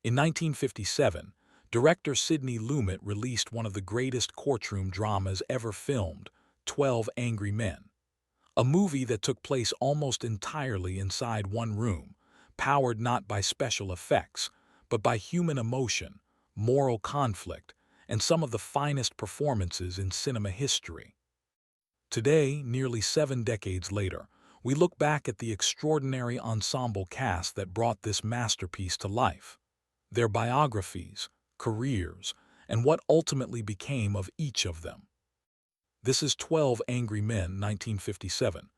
In 1957, director Sidney Lumet released one of the greatest courtroom dramas ever filmed, 12 Angry Men, a movie that took place almost entirely inside one room, powered not by special effects, but by human emotion, moral conflict, and some of the finest performances in cinema history. Today, nearly 7 decades later, we look back at the extraordinary ensemble cast that brought this masterpiece to life, their biographies, careers, and what ultimately became of each of them. This is 12 Angry Men, 1957,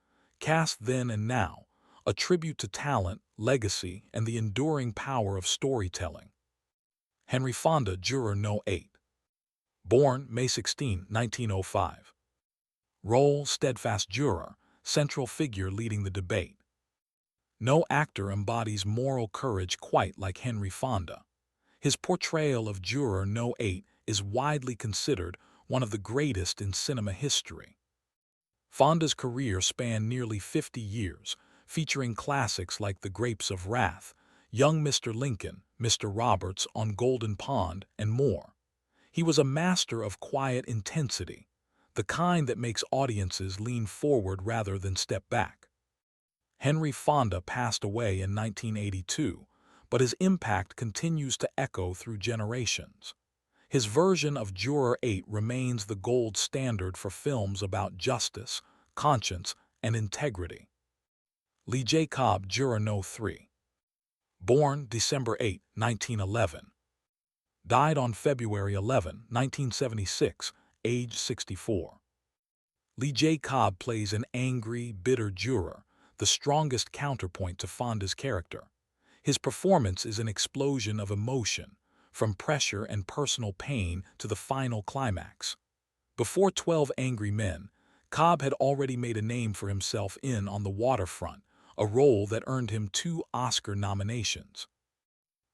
cast then and now, a tribute to talent, legacy, and the enduring power of storytelling. Henry Fonda, Juror No. 8. Born May 16, 1905. Role: steadfast juror, central figure leading the debate. No actor embodies moral courage quite like Henry Fonda. His portrayal of Juror No. 8 is widely considered one of the greatest in cinema history. Fonda's career spanned nearly 50 years, featuring classics like The Grapes of Wrath, Young Mr. Lincoln, Mr. Roberts on Golden Pond, and more. He was a master of quiet intensity, the kind that makes audiences lean forward rather than step back. Henry Fonda passed away in 1982, but his impact continues to echo through generations. His version of Juror 8 remains the gold standard for films about justice, conscience, and integrity. Lee J. Cobb, Juror No. 3. Born December 8, 1911. Died on February 11, 1976, age 64. Lee J. Cobb plays an angry, bitter juror, the strongest counterpoint to Fonda's character. His performance is an explosion of emotion, from pressure and personal pain to the final climax. Before 12 Angry Men, Cobb had already made a name for himself in On the Waterfront, a role that earned him 2 Oscar nominations.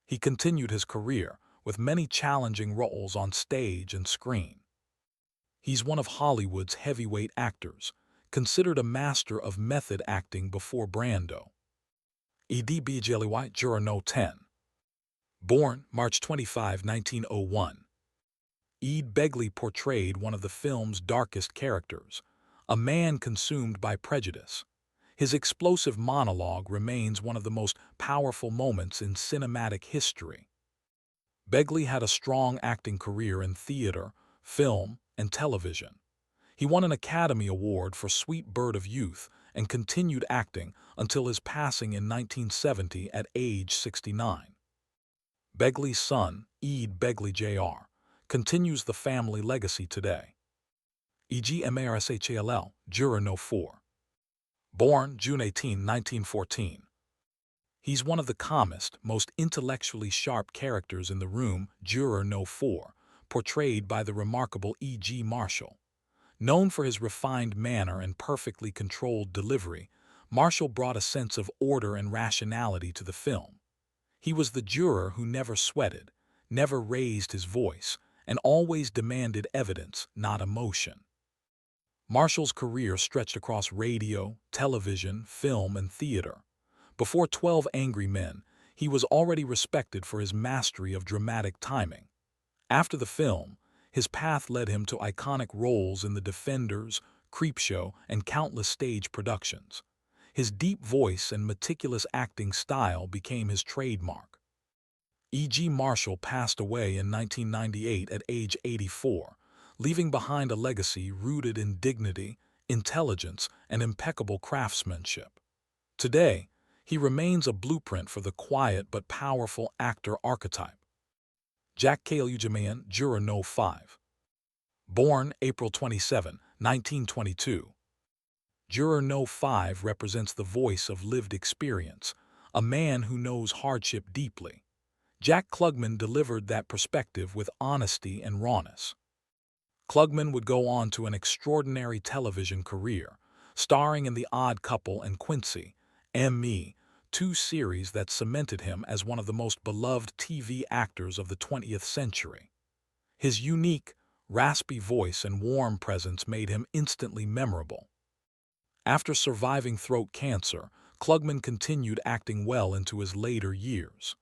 He continued his career with many challenging roles on stage and screen. He's one of Hollywood's heavyweight actors, considered a master of method acting before Brando. Begley, Juror No. 10. Born March 25, 1901. Begley portrayed one of the film's darkest characters, a man consumed by prejudice. His explosive monologue remains one of the most powerful moments in cinematic history. Begley had a strong acting career in theater, film, and television. He won an Academy Award for Sweet Bird of Youth and continued acting until his passing in 1970 at age 69. Begley's son, Begley Jr., continues the family legacy today. Marshall, Juror No. 4. Born June 18, 1914. He's one of the calmest, most intellectually sharp characters in the room, Juror No. 4, portrayed by the remarkable Marshall. Known for his refined manner and perfectly controlled delivery, Marshall brought a sense of order and rationality to the film. He was the juror who never sweated, never raised his voice, and always demanded evidence, not emotion. Marshall's career stretched across radio, television, film, and theater. Before 12 Angry Men, he was already respected for his mastery of dramatic timing. After the film, his path led him to iconic roles in The Defenders, Creepshow, and countless stage productions. His deep voice and meticulous acting style became his trademark. Marshall passed away in 1998 at age 84, leaving behind a legacy rooted in dignity, intelligence, and impeccable craftsmanship. Today, he remains a blueprint for the quiet but powerful actor archetype. Jack Klugman, Juror No. 5. Born April 27, 1922. Juror No. 5 represents the voice of lived experience, a man who knows hardship deeply. Jack Klugman delivered that perspective with honesty and rawness. Klugman would go on to an extraordinary television career, starring in The Odd Couple and Quincy, M.E., 2 series that cemented him as one of the most beloved TV actors of the 20th century. His unique, raspy voice and warm presence made him instantly memorable. After surviving throat cancer, Klugman continued acting well into his later years.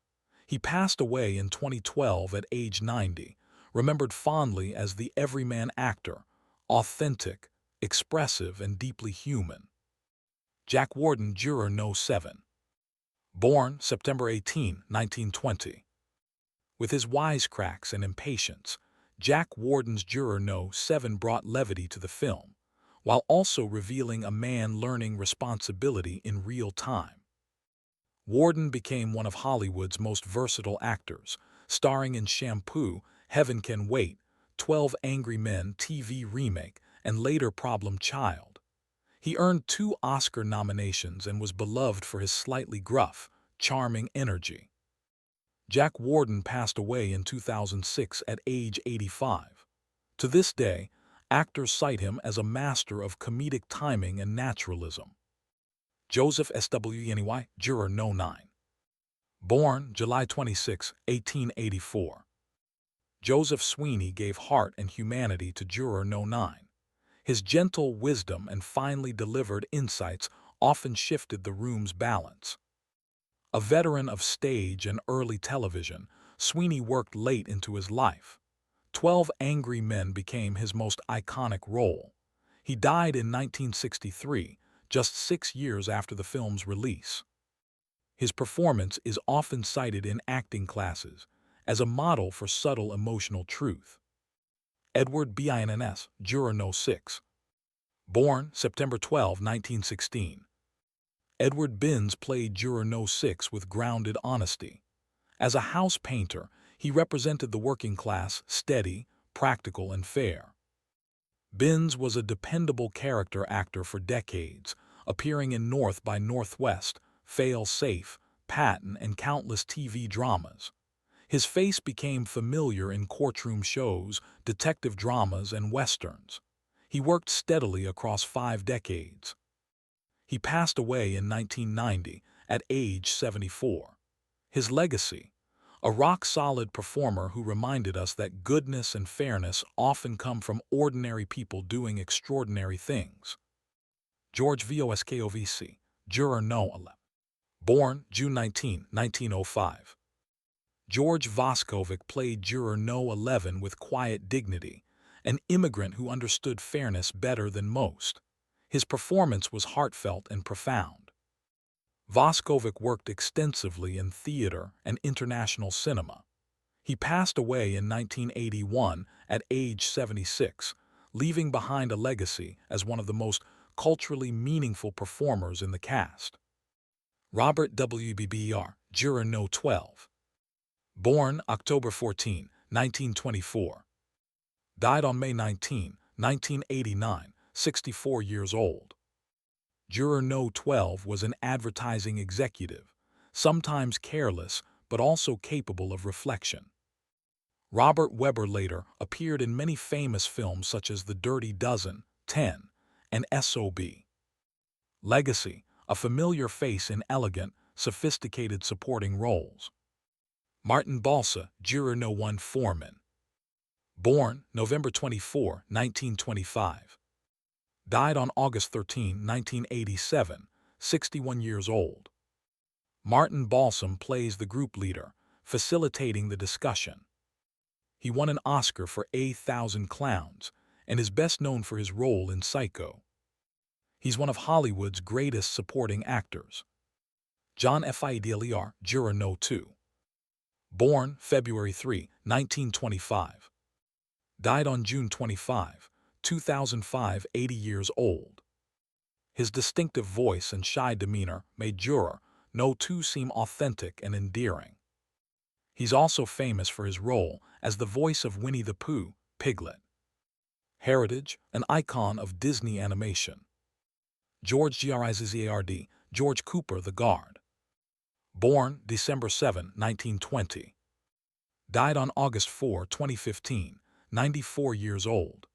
He passed away in 2012 at age 90, remembered fondly as the everyman actor, authentic, expressive, and deeply human. Jack Warden, Juror No. 7. Born September 18, 1920. With his wisecracks and impatience, Jack Warden's Juror No. 7 brought levity to the film, while also revealing a man learning responsibility in real time. Warden became one of Hollywood's most versatile actors, starring in Shampoo, Heaven Can Wait, 12 Angry Men TV remake, and later Problem Child. He earned 2 Oscar nominations and was beloved for his slightly gruff, charming energy. Jack Warden passed away in 2006 at age 85. To this day, actors cite him as a master of comedic timing and naturalism. Joseph Sweeney, Juror No. 9. Born July 26, 1884. Joseph Sweeney gave heart and humanity to Juror No. 9. His gentle wisdom and finely delivered insights often shifted the room's balance. A veteran of stage and early television, Sweeney worked late into his life. 12 Angry Men became his most iconic role. He died in 1963, just 6 years after the film's release. His performance is often cited in acting classes as a model for subtle emotional truth. Edward Bins, Juror No. 6. Born September 12, 1916. Edward Bins played Juror No. 6 with grounded honesty. As a house painter, he represented the working class, steady, practical, and fair. Bins was a dependable character actor for decades, appearing in North by Northwest, Fail Safe, Patton, and countless TV dramas. His face became familiar in courtroom shows, detective dramas, and westerns. He worked steadily across 5 decades. He passed away in 1990 at age 74. His legacy: a rock-solid performer who reminded us that goodness and fairness often come from ordinary people doing extraordinary things. George Voskovec, Juror No. 11. Born June 19, 1905. George Voskovec played Juror No. 11 with quiet dignity, an immigrant who understood fairness better than most. His performance was heartfelt and profound. Voskovec worked extensively in theater and international cinema. He passed away in 1981 at age 76, leaving behind a legacy as one of the most culturally meaningful performers in the cast. Robert W. Begley, Juror No. 12. Born October 14, 1924. Died on May 19, 1989, 64 years old. Juror No. 12 was an advertising executive, sometimes careless but also capable of reflection. Robert Webber later appeared in many famous films such as The Dirty Dozen, 10, and S.O.B. Legacy: a familiar face in elegant, sophisticated supporting roles. Martin Balsam, Juror No. 1 Foreman. Born November 24, 1925. Died on August 13, 1987, 61 years old. Martin Balsam plays the group leader, facilitating the discussion. He won an Oscar for A Thousand Clowns and is best known for his role in Psycho. He's one of Hollywood's greatest supporting actors. John Fiedler, Juror No. 2. Born February 3, 1925. Died on June 25, 2005, 80 years old. His distinctive voice and shy demeanor made Juror No. 2 seem authentic and endearing. He's also famous for his role as the voice of Winnie the Pooh, Piglet. Heritage: an icon of Disney animation. George Grizard, George Cooper the Guard. Born December 7, 1920. Died on August 4, 2015, 94 years old.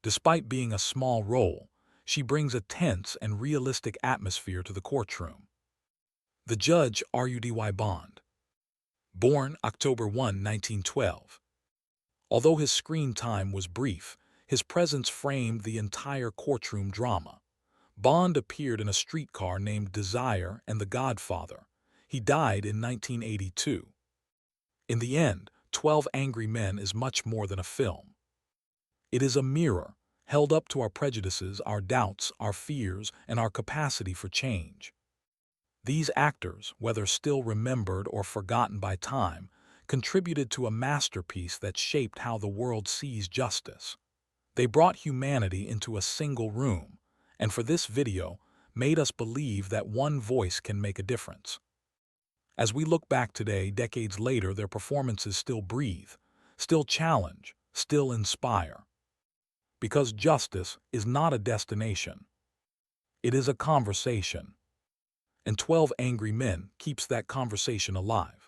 Despite being a small role, she brings a tense and realistic atmosphere to the courtroom. The Judge Rudy Bond. Born October 1, 1912. Although his screen time was brief, his presence framed the entire courtroom drama. Bond appeared in A Streetcar Named Desire and The Godfather. He died in 1982. In the end, 12 Angry Men is much more than a film. It is a mirror, held up to our prejudices, our doubts, our fears, and our capacity for change. These actors, whether still remembered or forgotten by time, contributed to a masterpiece that shaped how the world sees justice. They brought humanity into a single room, and for this video, made us believe that one voice can make a difference. As we look back today, decades later, their performances still breathe, still challenge, still inspire. Because justice is not a destination. It is a conversation. And 12 Angry Men keeps that conversation alive.